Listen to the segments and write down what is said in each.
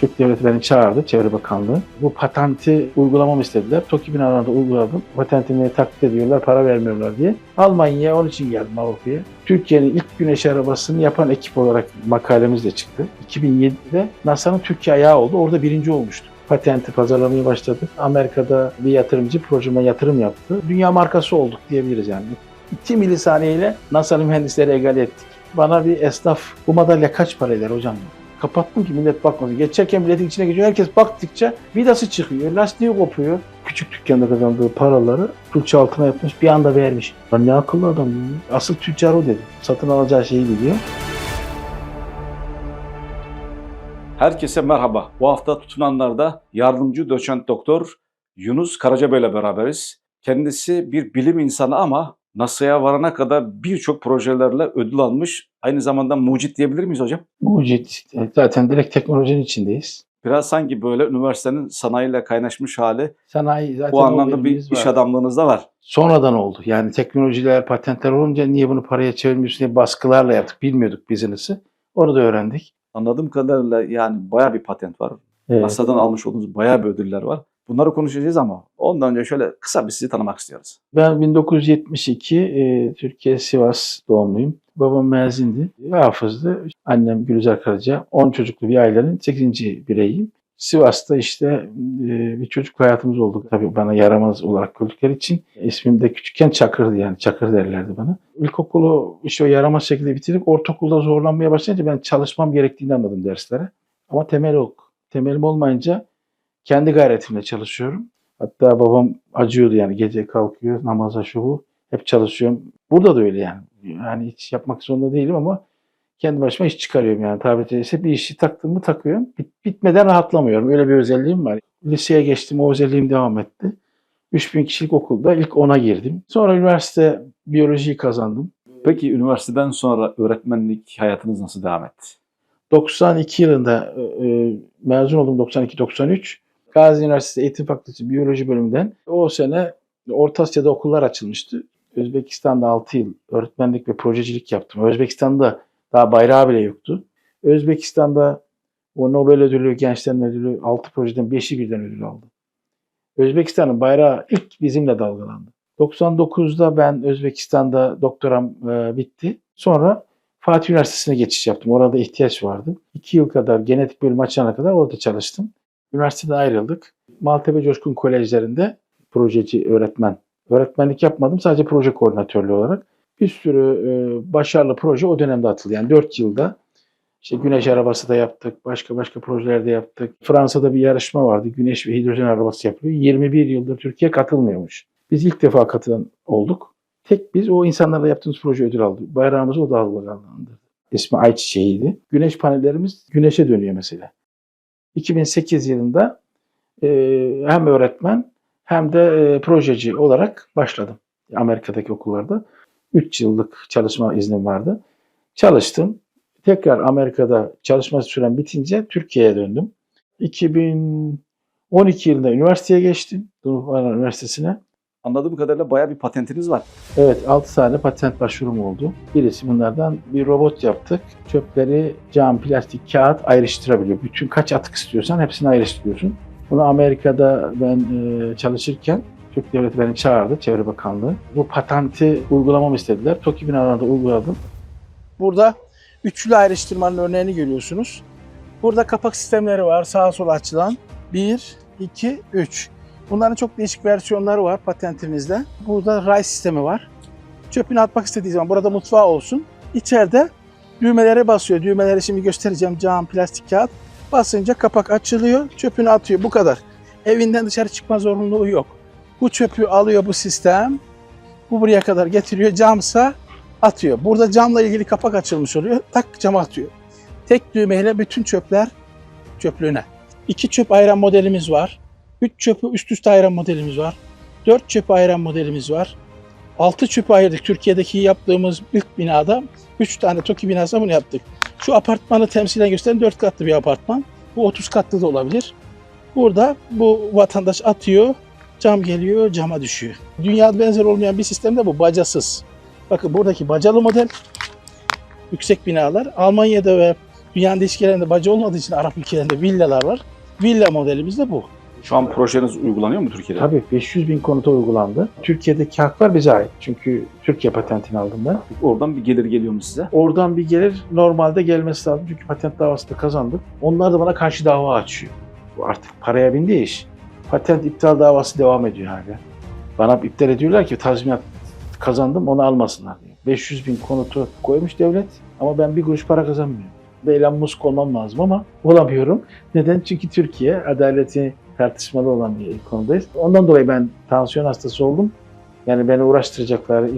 Türk Devleti beni çağırdı, Çevre Bakanlığı. Bu patenti uygulamamı istediler. TOKİ binalarında uyguladım. Patentimi taklit ediyorlar, para vermiyorlar diye. Almanya'ya onun için geldim, Avrupa'ya. Türkiye'nin ilk güneş arabasını yapan ekip olarak makalemiz de çıktı. 2007'de NASA'nın Türkiye ayağı oldu. Orada birinci olmuştu. Patenti pazarlamaya başladık. Amerika'da bir yatırımcı projeme yatırım yaptı. Dünya markası olduk diyebiliriz yani. 2 milisaniyeyle NASA'nın mühendisleri egale ettik. Bana bir esnaf, bu madalya kaç para eder hocam? Kapattım ki millet bakmasın. Geçerken milletin içine geçiyor. Herkes baktıkça vidası çıkıyor, lastiği kopuyor. Küçük dükkanda kazandığı paraları fırça altına yapmış, bir anda vermiş. Lan ne akıllı adam ya. Asıl tüccar o dedi. Satın alacağı şeyi biliyor. Herkese merhaba. Bu hafta tutunanlarda yardımcı doçent doktor Yunus Karacabey ile beraberiz. Kendisi bir bilim insanı ama NASA'ya varana kadar birçok projelerle ödül almış. Aynı zamanda mucit diyebilir miyiz hocam? Mucit. Zaten direkt teknolojinin içindeyiz. Biraz sanki böyle üniversitenin sanayiyle kaynaşmış hali. Sanayi zaten Bu anlamda bir iş adamlığınız da var. Sonradan oldu. Yani teknolojiler, patentler olunca niye bunu paraya çevirmiyorsun diye baskılarla yaptık. Bilmiyorduk business'ı. Onu da öğrendik. Anladığım kadarıyla yani bayağı bir patent var. Evet. NASA'dan almış olduğunuz bayağı bir ödüller var. Bunları konuşacağız ama ondan önce şöyle kısa bir sizi tanımak istiyoruz. Ben 1972 Türkiye Sivas doğumluyum. Babam mezindi, hafızdı. Annem Gülizar Karaca. 10 çocuklu bir ailenin 8. bireyiyim. Sivas'ta işte bir çocuk hayatımız oldu. Tabii bana yaramaz olarak gördükleri için ismim de küçükken Çakır'dı, yani Çakır derlerdi bana. İlkokulu işte o yaramaz şekilde bitirip ortaokulda zorlanmaya başlayınca ben çalışmam gerektiğini anladım derslere. Ama temel yok. Temelim olmayınca kendi gayretimle çalışıyorum. Hatta babam acıyordu, yani gece kalkıyor namaza şu bu. Hep çalışıyorum. Burada da öyle yani. Yani hiç yapmak zorunda değilim ama kendi başıma iş çıkarıyorum yani, tabiri caizse bir işi taktım mı takıyorum. Bitmeden rahatlamıyorum. Öyle bir özelliğim var. Liseye geçtim, o özelliğim devam etti. 3000 kişilik okulda ilk 10'a girdim. Sonra üniversite biyolojiyi kazandım. Peki üniversiteden sonra öğretmenlik hayatınız nasıl devam etti? 92 yılında mezun oldum, 92-93. Gazi Üniversitesi Eğitim Fakültesi Biyoloji bölümünden. O sene Orta Asya'da okullar açılmıştı. Özbekistan'da 6 yıl öğretmenlik ve projecilik yaptım. Özbekistan'da daha bayrağı bile yoktu. Özbekistan'da o Nobel ödülü, Gençlerin ödülü 6 projeden 5'i birden ödül aldı. Özbekistan'ın bayrağı ilk bizimle dalgalandı. 99'da ben Özbekistan'da doktoram bitti. Sonra Fatih Üniversitesi'ne geçiş yaptım. Orada ihtiyaç vardı. 2 yıl kadar, genetik bölüm açana kadar orada çalıştım. Üniversiteden ayrıldık. Maltepe Coşkun Kolejlerinde projeci öğretmen. Öğretmenlik yapmadım, sadece proje koordinatörlüğü olarak. Bir sürü başarılı proje o dönemde atıldı. Yani 4 yılda işte güneş arabası da yaptık, başka projelerde yaptık. Fransa'da bir yarışma vardı, güneş ve hidrojen arabası yapılıyor. 21 yıldır Türkiye katılmıyormuş. Biz ilk defa katılan olduk. Tek biz o insanlarla yaptığımız proje ödül aldık. Bayrağımızı o dalgalandırdı. İsmi Ayçiçeği'ydi. Güneş panellerimiz güneşe dönüyor mesela. 2008 yılında hem öğretmen hem de projeci olarak başladım. Amerika'daki okullarda. 3 yıllık çalışma iznim vardı. Çalıştım. Tekrar Amerika'da çalışma sürem bitince Türkiye'ye döndüm. 2012 yılında üniversiteye geçtim. Dumlupınar Üniversitesi'ne. Anladığım kadarıyla bayağı bir patentiniz var. Evet, 6 tane patent başvurum oldu. Birisi bunlardan bir robot yaptık. Çöpleri cam, plastik, kağıt ayrıştırabiliyor. Bütün kaç atık istiyorsan hepsini ayrıştırıyorsun. Bunu Amerika'da ben çalışırken Türk Devleti beni çağırdı, Çevre Bakanlığı. Bu patenti uygulamamı istediler. TOKİ binalarında uyguladım. Burada üçlü ayrıştırmanın örneğini görüyorsunuz. Burada kapak sistemleri var, sağa sola açılan. 1, 2, 3. Bunların çok değişik versiyonları var patentimizde. Burada ray sistemi var. Çöpünü atmak istediği zaman burada mutfağı olsun. İçeride düğmelere basıyor. Düğmeleri şimdi göstereceğim. Cam, plastik, kağıt. Basınca kapak açılıyor. Çöpünü atıyor. Bu kadar. Evinden dışarı çıkma zorunluluğu yok. Bu çöpü alıyor bu sistem. Bu buraya kadar getiriyor. Camsa atıyor. Burada camla ilgili kapak açılmış oluyor. Tak, cama atıyor. Tek düğmeyle bütün çöpler çöplüğüne. 2 çöp ayıran modelimiz var. 3 çöpü üst üste ayıran modelimiz var. 4 çöpü ayıran modelimiz var. 6 çöpü ayırdık. Türkiye'deki yaptığımız ilk binada 3 tane TOKİ binasında bunu yaptık. Şu apartmanı temsilen gösteren 4 katlı bir apartman. Bu 30 katlı da olabilir. Burada bu vatandaş atıyor, cam geliyor, cama düşüyor. Dünyada benzer olmayan bir sistem de bu, bacasız. Bakın buradaki bacalı model, yüksek binalar. Almanya'da ve Dünyanın değişik yerlerinde baca olmadığı için Arap ülkelerinde villalar var. Villa modelimiz de bu. Şu an projeniz uygulanıyor mu Türkiye'de? Tabii 500 bin konuta uygulandı. Türkiye'deki haklar bize ait. Çünkü Türkiye patentini aldım ben. Oradan bir gelir geliyor mu size? Oradan bir gelir normalde gelmesi lazım. Çünkü patent davasında kazandık. Onlar da bana karşı dava açıyor. Bu artık paraya bindi iş. Patent iptal davası devam ediyor hala. Bana iptal ediyorlar ki tazminat kazandım onu almasınlar diye. 500 bin konutu koymuş devlet ama ben bir kuruş para kazanmıyorum. Elon Musk olmam lazım ama olamıyorum. Neden? Çünkü Türkiye adaleti tartışmalı olan bir konudayız. Ondan dolayı ben tansiyon hastası oldum. Yani beni uğraştıracaklar,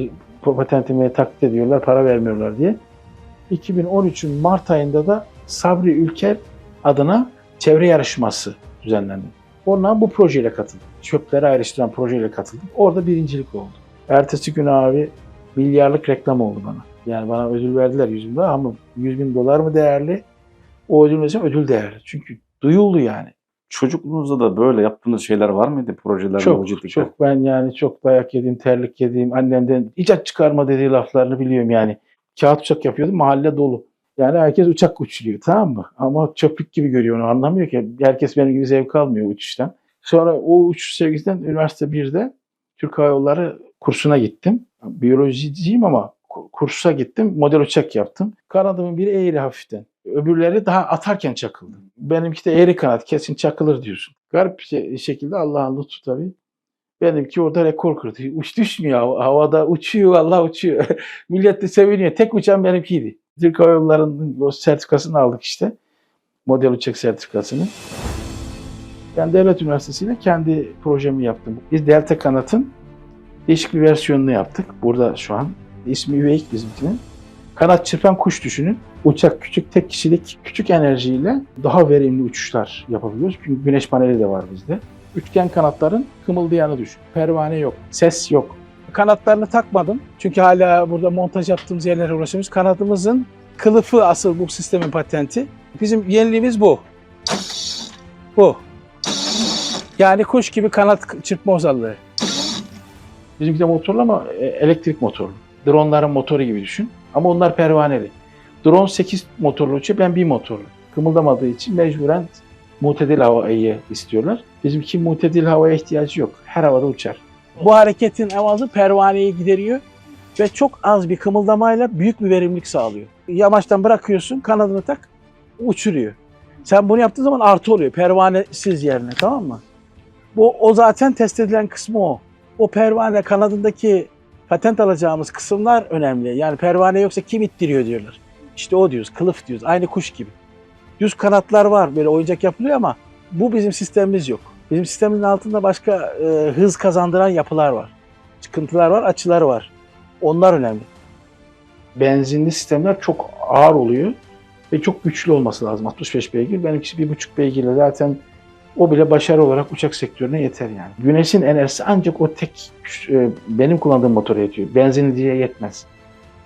patentimi taklit ediyorlar, para vermiyorlar diye. 2013'ün Mart ayında da Sabri Ülker adına çevre yarışması düzenlendi. Ondan bu projeyle katıldım. Çöpleri ayrıştıran projeyle katıldım. Orada birincilik oldu. Ertesi gün abi milyarlık reklam oldu bana. Yani bana ödül verdiler 100 bin dolar ama 100 bin dolar mı değerli? O ödül mesela ödül değerli. Çünkü duyuldu yani. Çocukluğunuzda da böyle yaptığınız şeyler var mıydı projeler? Çok ben yani çok dayak yediğim, terlik yediğim, annemden icat çıkarma dediği laflarını biliyorum yani. Kağıt uçak yapıyordum, mahalle dolu. Yani herkes uçak uçuruyor, tamam mı? Ama çöplük gibi görüyor, onu anlamıyor ki. Herkes benim gibi zevk almıyor uçuştan. Sonra o uçuş sevgisinden üniversite 1'de Türk Hava Yolları kursuna gittim. Biyolojiciyim ama kursa gittim, model uçak yaptım. Kanadımın biri eğri hafiften. Öbürleri daha atarken çakıldı. Benimki de eğri kanat, kesin çakılır diyorsun. Garip bir şekilde Allah'ın lütfu tabii. Benimki orada rekor kırdı. Düşmüyor havada, uçuyor, Allah uçuyor. Millet de seviniyor. Tek uçan benimkiydi. Türk Hava Yolları'nın o sertifikasını aldık işte. Model uçak sertifikasını. Ben Devlet Üniversitesi'yle kendi projemi yaptım. Biz Delta Kanat'ın değişik bir versiyonunu yaptık. Burada şu an. İsmi Üveyik bizimkinin. Kanat çırpan kuş düşünün. Uçak küçük, tek kişilik, küçük enerjiyle daha verimli uçuşlar yapabiliyoruz. Çünkü güneş paneli de var bizde. Üçgen kanatların kımıldayanı düşün. Pervane yok, ses yok. Kanatlarını takmadım. Çünkü hala burada montaj yaptığımız yerlere uğraşıyoruz. Kanadımızın kılıfı asıl bu sistemin patenti. Bizim yeniliğimiz bu. Bu. Yani kuş gibi kanat çırpma özelliği. Bizimki de motorlu ama elektrik motorlu. Dronların motoru gibi düşün. Ama onlar pervaneli. Drone 8 motorlu uçuyor, ben 1 motorlu. Kımıldamadığı için mecburen mutedil havayı istiyorlar. Bizimki mutedil havaya ihtiyacı yok. Her havada uçar. Bu hareketin amacı pervaneyi gideriyor ve çok az bir kımıldamayla büyük bir verimlilik sağlıyor. Yamaçtan bırakıyorsun, kanadını tak, uçuruyor. Sen bunu yaptığın zaman artı oluyor, pervanesiz yerine, tamam mı? O zaten test edilen kısmı o. O pervane kanadındaki patent alacağımız kısımlar önemli. Yani pervane yoksa kim ittiriyor diyorlar. İşte o diyoruz, kılıf diyoruz, aynı kuş gibi. Düz kanatlar var, böyle oyuncak yapılıyor ama bu bizim sistemimiz yok. Bizim sistemimizin altında başka hız kazandıran yapılar var. Çıkıntılar var, açılar var. Onlar önemli. Benzinli sistemler çok ağır oluyor ve çok güçlü olması lazım. 65 beygir. Benimkisi 1,5 beygirle zaten o bile başarı olarak uçak sektörüne yeter yani. Güneşin enerjisi ancak o tek benim kullandığım motora yetiyor. Benzinli diye yetmez.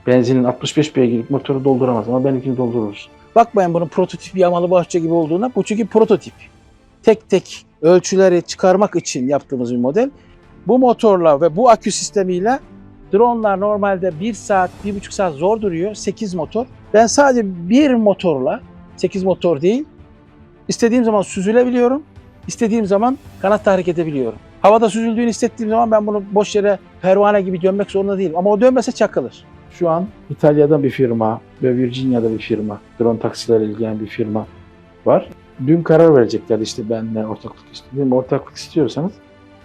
Benzinin 65 beygirlik motoru dolduramaz ama benimkini doldururuz. Bakmayın bunun prototip yamalı bahçe gibi olduğuna. Bu çünkü prototip. Tek tek ölçüleri çıkarmak için yaptığımız bir model. Bu motorla ve bu akü sistemiyle dronelar normalde 1 saat, 1,5 saat zor duruyor. 8 motor. Ben sadece bir motorla, 8 motor değil, istediğim zaman süzülebiliyorum. İstediğim zaman kanatta hareket edebiliyorum. Havada süzüldüğünü hissettiğim zaman ben bunu boş yere pervane gibi dönmek zorunda değilim. Ama o dönmese çakılır. Şu an İtalya'da bir firma ve Virginia'da bir firma, drone taksilerle ilgilenen bir firma var. Dün karar verecekler işte benimle ortaklık istiyorum. Ortaklık istiyorsanız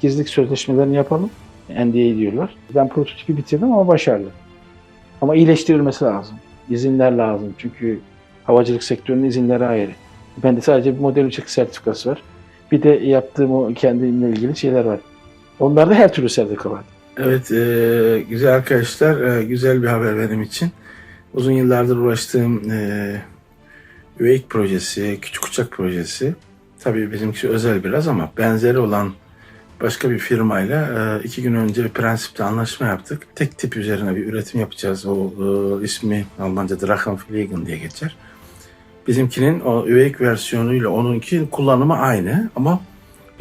gizlilik sözleşmelerini yapalım. NDA diyorlar. Ben prototipi bitirdim ama başarılı. Ama iyileştirilmesi lazım. İzinler lazım. Çünkü havacılık sektörünün izinleri ayrı. Bende sadece bir model uçak sertifikası var. Bir de yaptığım o kendimle ilgili şeyler var. Onlarda her türlü sertifika var. Evet, güzel arkadaşlar, güzel bir haber benim için. Uzun yıllardır uğraştığım Üveyik projesi, küçük uçak projesi. Tabii bizimki özel biraz ama benzeri olan başka bir firmayla 2 gün önce bir prensipte anlaşma yaptık. Tek tip üzerine bir üretim yapacağız. O ismi Almanca Drachenfliegen diye geçer. Bizimkinin o Üveyik versiyonuyla onunki kullanımı aynı ama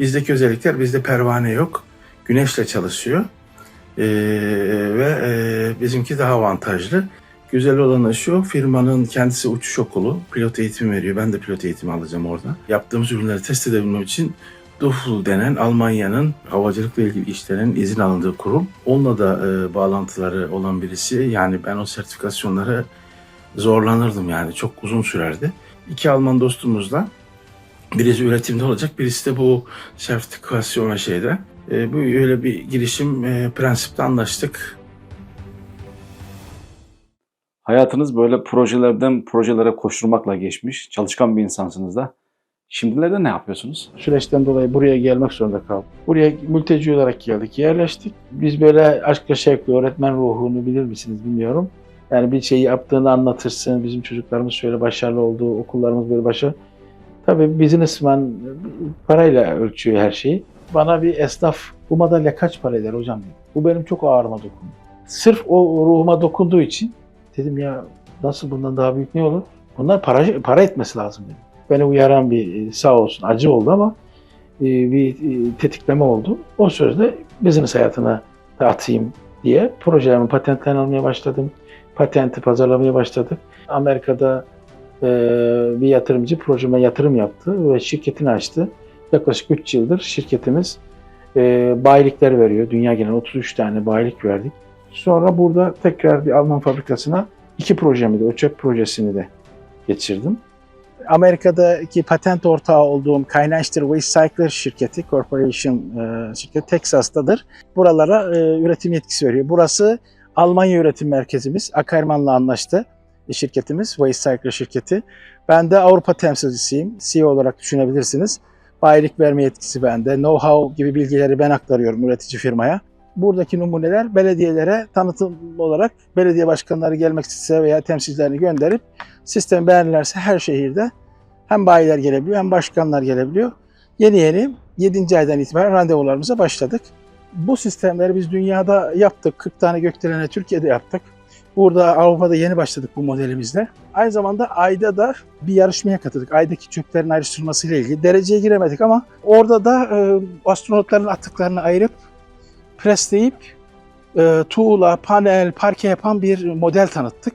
bizdeki özellikler, bizde pervane yok. Güneşle çalışıyor. Ve bizimki daha avantajlı. Güzel olanı şu, firmanın kendisi uçuş okulu, pilot eğitimi veriyor. Ben de pilot eğitimi alacağım orada. Yaptığımız ürünleri test edebilmem için DUFL denen Almanya'nın havacılıkla ilgili işlerin izin alındığı kurum. Onunla da bağlantıları olan birisi. Yani ben o sertifikasyonları zorlanırdım yani. Çok uzun sürerdi. 2 Alman dostumuzla birisi üretimde olacak, birisi de bu sertifikasyon ve şeyde. Bu öyle bir girişim prensipte anlaştık. Hayatınız böyle projelerden projelere koşturmakla geçmiş. Çalışkan bir insansınız da. Şimdilerde ne yapıyorsunuz? Süreçten dolayı buraya gelmek zorunda kaldım. Buraya mülteci olarak geldik, yerleştik. Biz böyle aşkla şevkle öğretmen ruhunu bilir misiniz bilmiyorum. Yani bir şeyi yaptığını anlatırsın. Bizim çocuklarımız şöyle başarılı oldu, okullarımız böyle başarılı. Tabii businessman parayla ölçüyor her şeyi. Bana bir esnaf bu madalya kaç para eder hocam dedi. Bu benim çok ağrıma dokundu. Sırf o ruhuma dokunduğu için dedim ya nasıl bundan daha büyük ne olur? Bunlar para etmesi lazım dedim. Beni uyaran bir sağ olsun acı oldu ama bir tetikleme oldu. O sözde business hayatına da atayım diye projelerimin patentlerini almaya başladım. Patenti pazarlamaya başladık. Amerika'da bir yatırımcı projeme yatırım yaptı ve şirketini açtı. Yaklaşık 3 yıldır şirketimiz bayilikler veriyor. Dünya genelinde 33 tane bayilik verdik. Sonra burada tekrar bir Alman fabrikasına 2 projemi de, uçak projesini de geçirdim. Amerika'daki patent ortağı olduğum Kaynaştır Wastecycler şirketi, Corporation şirketi Texas'tadır. Buralara üretim yetkisi veriyor. Burası Almanya üretim merkezimiz. Ackermann'la anlaştı şirketimiz, Wastecycler şirketi. Ben de Avrupa temsilcisiyim. CEO olarak düşünebilirsiniz. Bayilik verme yetkisi bende. Know-how gibi bilgileri ben aktarıyorum üretici firmaya. Buradaki numuneler belediyelere tanıtım olarak belediye başkanları gelmek istese veya temsilcilerini gönderip sistem beğenirlerse her şehirde hem bayiler gelebiliyor hem başkanlar gelebiliyor. Yeni 7. aydan itibaren randevularımıza başladık. Bu sistemleri biz dünyada yaptık. 40 tane gökdelene Türkiye'de yaptık. Burada Avrupa'da yeni başladık bu modelimizle. Aynı zamanda Ay'da da bir yarışmaya katıldık. Ay'daki çöplerin ayrıştırılmasıyla ilgili. Dereceye giremedik ama orada da astronotların atıklarını ayırıp presleyip tuğla, panel, parke yapan bir model tanıttık.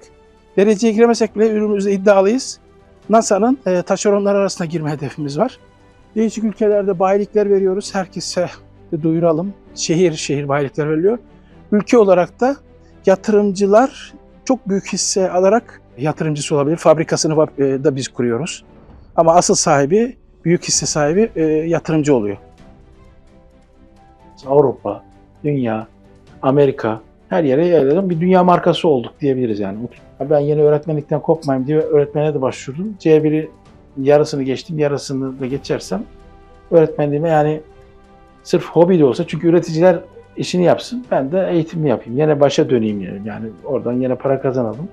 Dereceye giremesek bile ürünümüzde iddialıyız. NASA'nın taşeronlar arasına girme hedefimiz var. Değişik ülkelerde bayilikler veriyoruz. Herkese de duyuralım. Şehir şehir bayilikler veriliyor. Ülke olarak da yatırımcılar çok büyük hisse alarak yatırımcısı olabilir. Fabrikasını da biz kuruyoruz. Ama asıl sahibi, büyük hisse sahibi yatırımcı oluyor. Avrupa, dünya, Amerika her yere yayılan bir dünya markası olduk diyebiliriz yani. Ben yeni öğretmenlikten kopmayayım diye öğretmene de başvurdum. C1'i yarısını geçtim, yarısını da geçersem öğretmenliğime yani sırf hobi de olsa çünkü üreticiler işini yapsın, ben de eğitimimi yapayım. Yine başa döneyim yani oradan yine para kazanalım.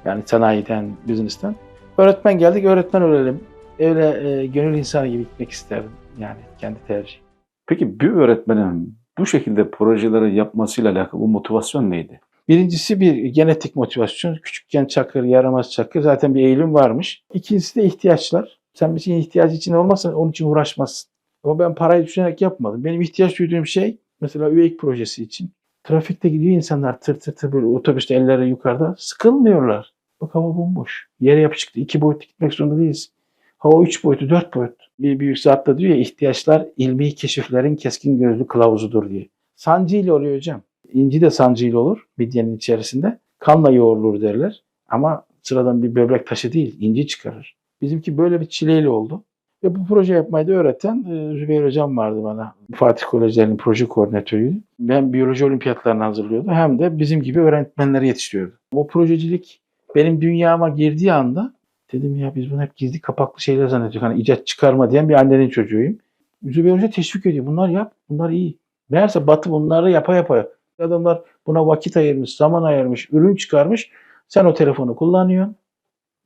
Yani sanayiden, business'ten. Öğretmen geldik, öğretmen ölelim. Öyle gönül insanı gibi gitmek isterdim yani kendi tercihim. Peki bir öğretmenin bu şekilde projeleri yapmasıyla alakalı bu motivasyon neydi? Birincisi bir genetik motivasyon. Küçükken Çakır, yaramaz Çakır. Zaten bir eğilim varmış. İkincisi de ihtiyaçlar. Sen bir şeyin ihtiyacı için olmazsan onun için uğraşmazsın. Ama ben parayı düşünerek yapmadım. Benim ihtiyaç duyduğum şey mesela UEIC projesi için. Trafikte gidiyor insanlar tır tır tır böyle otobüste elleri yukarıda. Sıkılmıyorlar. Bak hava bomboş. Yere yapışıktı. 2 boyutlu gitmek zorunda değiliz. Hava 3 boyutlu, 4 boyutlu. Bir büyük zatta diyor ya ihtiyaçlar ilmi keşiflerin keskin gözlü kılavuzudur diye. Sancıyla oluyor hocam. İnci de sancıyla olur midyenin içerisinde. Kanla yoğrulur derler. Ama sıradan bir böbrek taşı değil, inci çıkarır. Bizimki böyle bir çileyle oldu. Ve bu proje yapmayı da öğreten Zübeyir Hocam vardı bana. Fatih Kolejlerinin proje koordinatörüydü. Hem biyoloji olimpiyatlarını hazırlıyordu hem de bizim gibi öğretmenleri yetiştiriyordu. O projecilik benim dünyama girdiği anda dedim ya biz bunu hep gizli kapaklı şeyler zannediyoruz. Hani icat çıkarma diyen bir annenin çocuğuyum. Zübeyir Hoca teşvik ediyor. Bunlar yap, bunlar iyi. Meğerse Batı bunları yapa. Adamlar buna vakit ayırmış, zaman ayırmış, ürün çıkarmış. Sen o telefonu kullanıyorsun.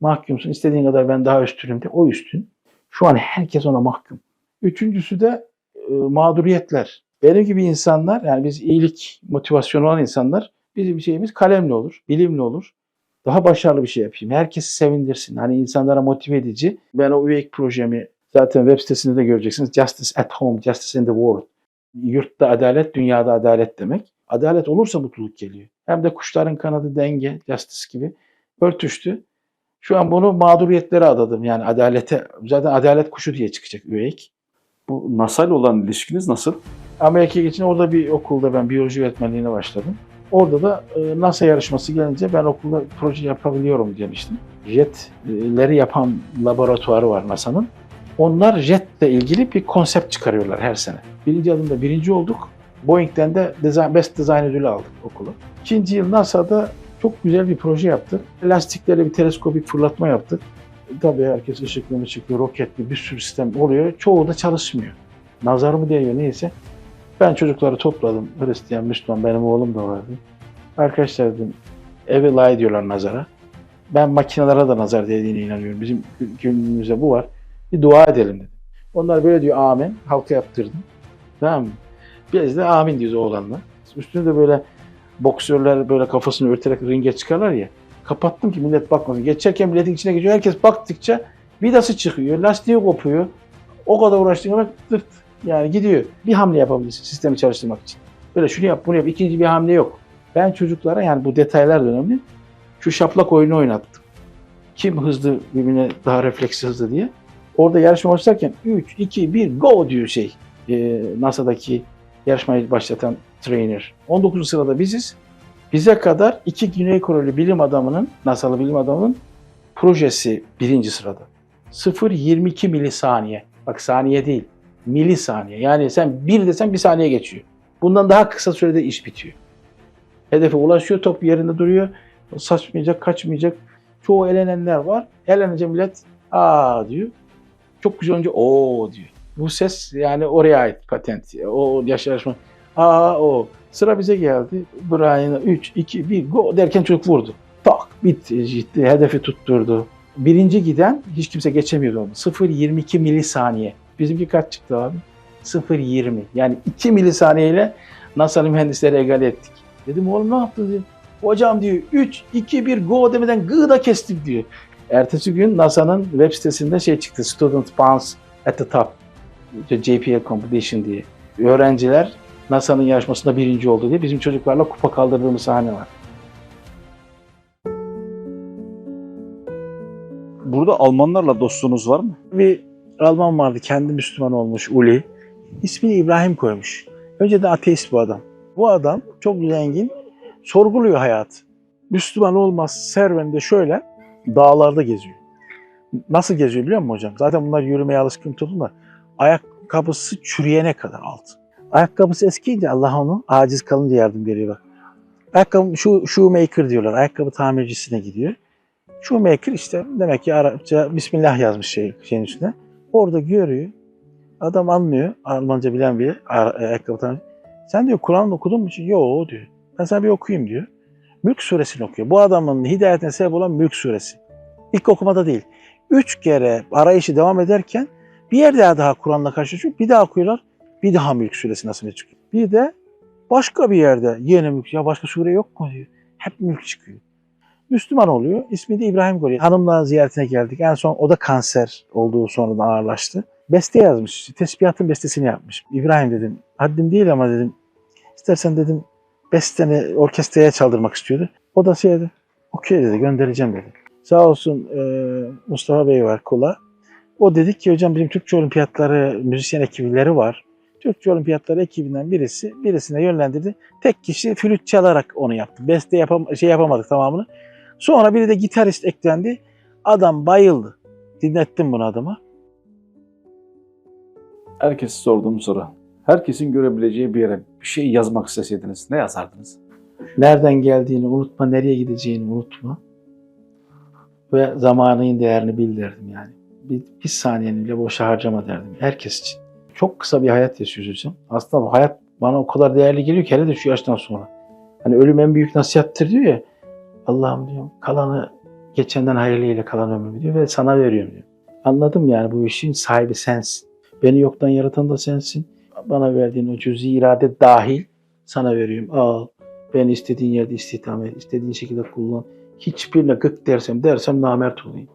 Mahkumsun. İstediğin kadar ben daha üstünüm de. O üstün. Şu an herkes ona mahkum. Üçüncüsü de mağduriyetler. Benim gibi insanlar, yani biz iyilik motivasyonu olan insanlar, bizim şeyimiz kalemli olur, bilimli olur. Daha başarılı bir şey yapayım. Herkesi sevindirsin. Hani insanlara motive edici. Ben o UEIC projemi zaten web sitesinde de göreceksiniz. Justice at home, justice in the world. Yurtta adalet, dünyada adalet demek. Adalet olursa mutluluk geliyor. Hem de kuşların kanadı denge, justice gibi. Örtüştü. Şu an bunu mağduriyetlere adadım. Yani adalete, zaten adalet kuşu diye çıkacak üveyik. Bu NASA ile olan ilişkiniz nasıl? Amerika'ya geçince orada bir okulda ben biyoloji öğretmenliğine başladım. Orada da NASA yarışması gelince ben okulda proje yapabiliyorum demiştim. Jetleri yapan laboratuvarı var NASA'nın. Onlar jetle ilgili bir konsept çıkarıyorlar her sene. Birinci adımda birinci olduk. Boeing'den de Best Design ödülü aldık okulu. İkinci yıl NASA'da çok güzel bir proje yaptık. Lastiklerle bir teleskopik fırlatma yaptık. Tabii herkes ışıklı, roketli bir sürü sistem oluyor. Çoğu da çalışmıyor. Nazar mı değiyor neyse. Ben çocukları topladım. Hristiyan, Müslüman, benim oğlum da vardı. Arkadaşlar dedim, eve layık diyorlar nazara. Ben makinelere de nazar değdiğine inanıyorum. Bizim günümüzde bu var. Bir dua edelim dedim. Onlar böyle diyor amin. Halka yaptırdım. Tamam mı? Biz de amin diyoruz oğlanla. Üstüne de böyle boksörler böyle kafasını örterek ringe çıkarlar ya. Kapattım ki millet bakmasın. Geçerken milletin içine geçiyor. Herkes baktıkça vidası çıkıyor. Lastiği kopuyor. O kadar uğraştığına bak tırt. Yani gidiyor. Bir hamle yapabilirsin sistemi çalıştırmak için. Böyle şunu yap, bunu yap. İkinci bir hamle yok. Ben çocuklara yani bu detaylar da önemli. Şu şaplak oyunu oynattım. Kim hızlı birbirine daha refleksi hızlı diye. Orada yarışma başlarken 3, 2, 1 go diyor NASA'daki yarışmayı başlatan trainer. 19. sırada biziz. Bize kadar 2 Güney Koreli bilim adamının, NASA'lı bilim adamının projesi 1. sırada. 0,22 milisaniye. Bak saniye değil. Milisaniye. Yani sen 1 desen 1 saniye geçiyor. Bundan daha kısa sürede iş bitiyor. Hedefe ulaşıyor, top yerinde duruyor. Saçmayacak, kaçmayacak. Çoğu elenenler var. Elenince millet aa diyor. Çok güzel önce o diyor. Bu ses yani oraya ait patent. O yarışma. Aa o. Sıra bize geldi. Brian'a 3, 2, 1 go derken çocuk vurdu. Tak bitti. Gitti. Hedefi tutturdu. Birinci giden hiç kimse geçemiyordu onu. 0,22 milisaniye. Bizimki kaç çıktı abi? 0,20. Yani 2 milisaniye ile NASA'nın mühendisleri egale ettik. Dedim oğlum ne yaptın diyor. Hocam diyor 3, 2, 1 go demeden gıda kestik diyor. Ertesi gün NASA'nın web sitesinde çıktı. Student Bounce at the top. JPL Competition diye. Öğrenciler NASA'nın yarışmasında birinci oldu diye bizim çocuklarla kupa kaldırdığımız sahne var. Burada Almanlarla dostluğunuz var mı? Bir Alman vardı, kendi Müslüman olmuş Uli. İsmini İbrahim koymuş. Önceden ateist bu adam. Bu adam çok zengin, sorguluyor hayatı. Müslüman olmaz serüveninde şöyle dağlarda geziyor. Nasıl geziyor biliyor musun hocam? Zaten bunlar yürümeye alışkın toplumlar. Ayakkabısı çürüyene kadar altı. Ayakkabısı eskiyince Allah onu aciz kalınca yardım veriyor bak. Ayakkabı shoemaker diyorlar. Ayakkabı tamircisine gidiyor. Shoemaker işte demek ki Arapça Bismillah yazmış şeyin üstüne. Orada görüyor. Adam anlıyor. Almanca bilen bir ayakkabı tamircisi. Sen diyor Kur'an okudun mu? Yok diyor. Ben sana bir okuyayım diyor. Mülk suresini okuyor. Bu adamın hidayetine sebep olan Mülk suresi. İlk okumada değil. 3 kere arayışı devam ederken bir yer daha Kur'an'la karşılaşıyor. Bir daha okuyorlar. Bir daha Mülk suresi nasıl çıkıyor. Bir de başka bir yerde yeni Mülk. Ya başka sure yok mu diyor. Hep Mülk çıkıyor. Müslüman oluyor. İsmi de İbrahim koyuyor. Hanımla ziyaretine geldik. En son o da kanser olduğu sonradan ağırlaştı. Beste yazmış. Tesbihatın bestesini yapmış. İbrahim dedim. Haddim değil ama dedim. İstersen dedim besteni orkestraya çaldırmak istiyordu. O da dedi. Okey dedi, göndereceğim dedi. Sağ olsun Mustafa Bey var Kula. O dedi ki hocam bizim Türkçe Olimpiyatları müzisyen ekipleri var. Türkçe Olimpiyatları ekibinden birisine yönlendirdi. Tek kişi flüt çalarak onu yaptı. Beste yapamadık tamamını. Sonra biri de gitarist eklendi. Adam bayıldı. Dinlettim bunu adama. Herkese sorduğum soru. Herkesin görebileceği bir yere bir şey yazmak isteseydiniz ne yazardınız? Nereden geldiğini unutma, nereye gideceğini unutma. Ve zamanın değerini bil derdim yani. Bir saniyeni bile boşa harcama derdim herkes için. Çok kısa bir hayat yaşıyoruz hocam. Aslında bu hayat bana o kadar değerli geliyor ki hele de şu yaştan sonra. Hani ölüm en büyük nasihattir diyor ya. Allah'ım diyorum kalanı geçenden hayırlıyla kalan ömrümü diyor ve sana veriyorum diyor. Anladım yani bu işin sahibi sensin. Beni yoktan yaratan da sensin. Bana verdiğin o cüz-i irade dahil sana veriyorum. Al. Beni istediğin yerde istihdam et. İstediğin şekilde kullan. Hiçbirine gık dersem namert olayım.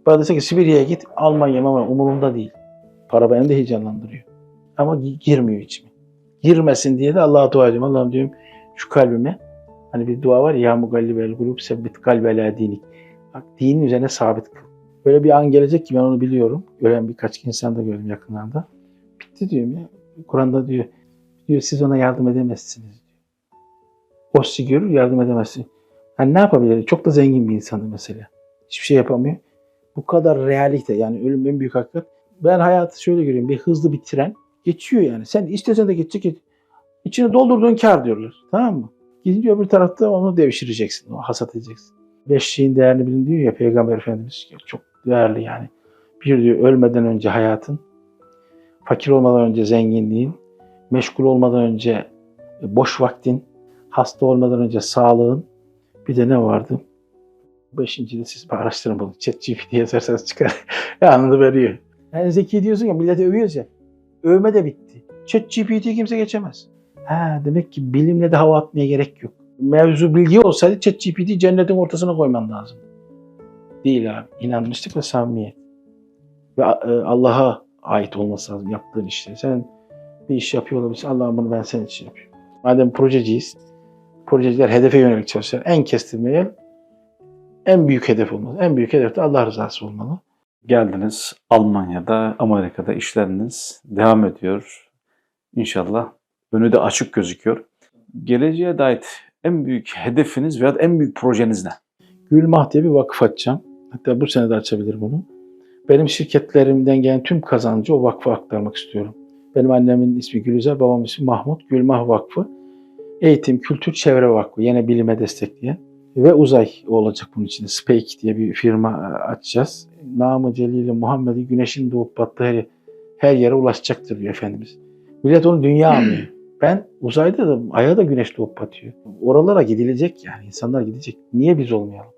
Bana dese ki Sibirya'ya git. Almanya ama umurumda değil. Para beni de heyecanlandırıyor. Ama girmiyor içime. Girmesin diye de Allah'a dua ediyorum. Allah'ım diyorum şu kalbime. Hani bir dua var ya mugallibel gulub sebbit kalbi ala dinik. Bak, dinin üzerine sabit kıl. Böyle bir an gelecek ki ben onu biliyorum. Gören birkaç insan da gördüm yakınlarda. Bitti diyorum ya. Kur'an'da diyor siz ona yardım edemezsiniz diyor. O sizi görür, yardım edemezsiniz. Yani ne yapabilir? Çok da zengin bir insandı mesela. Hiçbir şey yapamıyor. Bu kadar realite, yani ölüm en büyük hakikat. Ben hayatı şöyle görüyorum. Bir hızlı bir tren geçiyor yani. Sen istesen de geçecek. İçine doldurduğun kar diyorlar. Tamam mı? Gidince öbür tarafta onu devşireceksin. O hasat edeceksin. 5 şeyin değerini bilin diyor ya Peygamber Efendimiz. Çok değerli yani. Bir diyor ölmeden önce hayatın, fakir olmadan önce zenginliğin, meşgul olmadan önce boş vaktin, hasta olmadan önce sağlığın, bir de ne vardı? 5. de siz araştırın bunu. ChatGPT yazarsanız çıkar. Anını veriyor. Yani zeki diyorsun ya, millete övüyoruz ya. Övme de bitti. ChatGPT'yi kimse geçemez. Demek ki bilimle de hava atmaya gerek yok. Mevzu bilgi olsaydı ChatGPT'yi cennetin ortasına koyman lazım. Değil abi. İnanmışlık ve samimiyet. Ve Allah'a ait olması lazım yaptığın işte. Sen bir iş yapıyor olabilirsin. Allah'ım bunu ben senin için yapıyorum. Madem projeciyiz, projeciler hedefe yönelik çalışır. En kestirmeye en büyük hedef olmalı. En büyük hedef de Allah rızası olmalı. Geldiniz Almanya'da, Amerika'da işleriniz devam ediyor. İnşallah önü de açık gözüküyor. Geleceğe dair en büyük hedefiniz veya en büyük projeniz ne? Gülmah diye bir vakıf açacağım. Hatta bu sene de açabilirim bunu. Benim şirketlerimden gelen tüm kazancı o vakfa aktarmak istiyorum. Benim annemin ismi Gülüzer, babamın ismi Mahmut. Gülmah Vakfı. Eğitim, kültür, çevre vakfı. Yine bilime destekleyen. Ve uzay olacak bunun içinde. Spake diye bir firma açacağız. Namı Celil-i Muhammed'i güneşin doğup battığı her yere ulaşacaktır diyor Efendimiz. Millet onu dünya anlıyor. Ben uzayda da, aya da güneş doğup batıyor. Oralara gidilecek yani. İnsanlar gidecek. Niye biz olmayalım?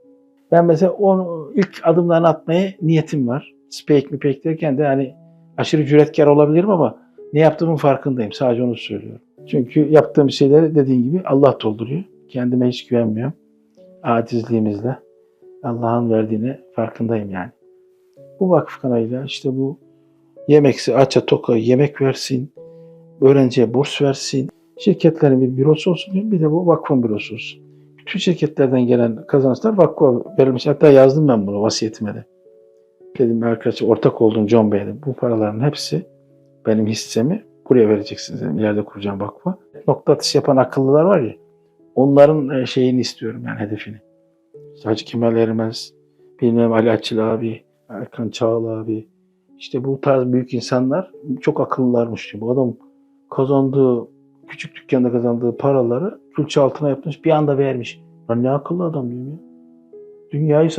Ben mesela onu ilk adımlarını atmaya niyetim var. Spake mi pek derken de hani aşırı cüretkar olabilirim ama ne yaptığımın farkındayım. Sadece onu söylüyorum. Çünkü yaptığım şeyleri dediğin gibi Allah dolduruyor. Kendime hiç güvenmiyorum. Acizliğimizle Allah'ın verdiğine farkındayım yani. Bu vakıf kanalıyla işte bu yemeksi, aça, toka yemek versin, öğrenciye burs versin, şirketlerin bir bürosu olsun, bir de bu vakfın bürosu olsun. Bütün şirketlerden gelen kazançlar vakfa verilmiş. Hatta yazdım ben bunu vasiyetime de. Dedim arkadaşlar ortak olduğum John Bey'e de bu paraların hepsi benim hissemi buraya vereceksiniz. Dedim. İleride kuracağım vakfa. Nokta atışı yapan akıllılar var ya, onların şeyini istiyorum yani hedefini. İşte Hacı Kemal Ermez, bilmem Ali Açıl abi, Erkan Çağıl abi. İşte bu tarz büyük insanlar çok akıllılarmış diyor. Bu adam kazandığı, küçük dükkanda kazandığı paraları külçe altına yapmış, bir anda vermiş. Lan ne akıllı adam diyorum ya. Dünyayı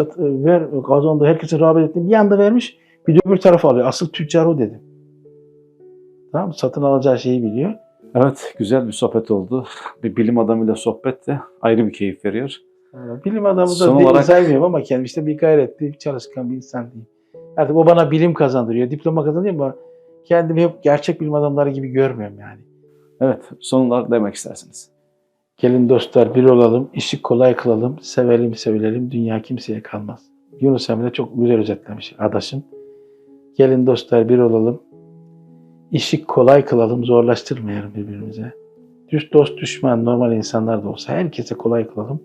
kazandığı, herkese rağbet ettiğini bir anda vermiş, bir de öbür tarafa alıyor. Asıl tüccar o dedim. Tamam mı? Satın alacağı şeyi biliyor. Evet, güzel bir sohbet oldu. Bir bilim adamıyla sohbet de ayrı bir keyif veriyor. Bilim adamı da Son değil olarak- saymıyorum ama kendim işte bir gayretli, bir çalışkan bir insan diyeyim. Artık o bana bilim kazandırıyor, diploma kazandırıyor ama kendimi hep gerçek bilim adamları gibi görmüyorum yani. Evet, son olarak demek istersiniz. Gelin dostlar bir olalım, işi kolay kılalım, sevelim sevilelim, dünya kimseye kalmaz. Yunus Emre çok güzel özetlemiş adaşım. Gelin dostlar bir olalım, işi kolay kılalım, zorlaştırmayalım birbirimize. Dost düşman normal insanlar da olsa herkese kolay kılalım.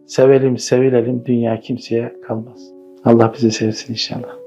Sevelim sevilelim, dünya kimseye kalmaz. Allah bizi sevsin inşallah.